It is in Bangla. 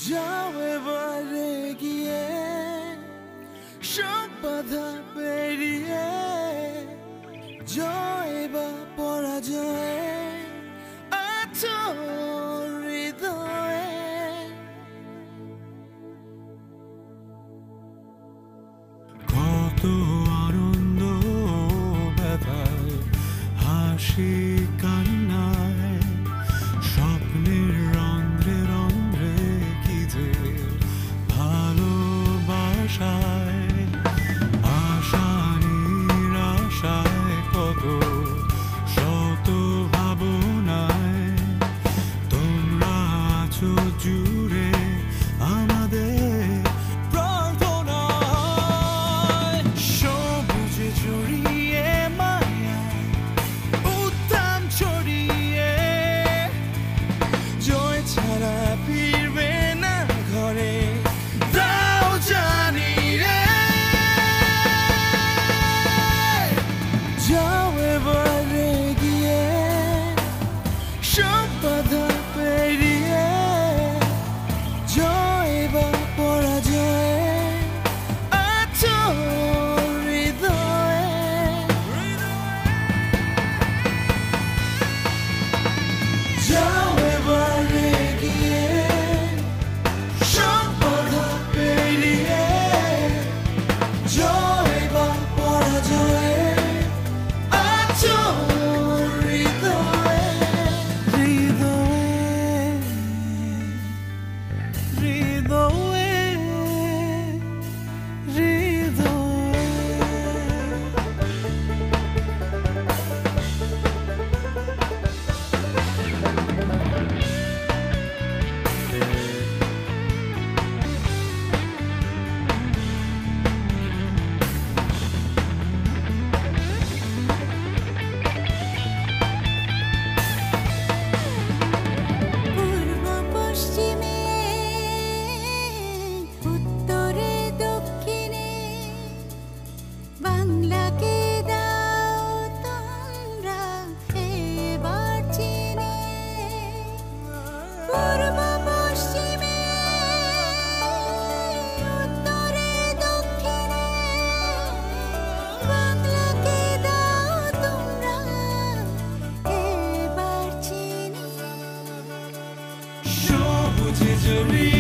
যাও এবারে গিয়ে সব বাধা পেরিয়ে জয় বা পরাজয়ে আছো হৃদয়ে কত আনন্দ ব্যথায় হাসি কান্নায় স্বপ্নের রন্ধ্রে রন্ধ্রে কি যে ভালোবাসায় আশা নিরাশায় কত শত ভাবনায় তোমরা আছো জুড়ে আমাদের প্রার্থনায় সবুজে জড়িয়ে মায়া উদ্দাম ছড়িয়ে জয় ছাড়া ফিরবে না ঘরে তাও জানি রে যাও এবারে গিয়ে সব বাধা পেরিয়ে জয় বা পরাজয়ে আছো হৃদয়ে যাও এবারে গিয়ে সব বাধা পেরিয়ে জয় বা পরাজয়ে আছো হৃদয়ে হৃদয়ে হৃদয়ে পূর্ব পশ্চিমে উত্তরে দক্ষিণে বাংলাকে দাও তোমরা এবার চিনে পূর্ব পশ্চিমে উত্তরে দক্ষিণে বাংলাকে দাও তোমরা এবার চিনে সবুজে জড়িয়ে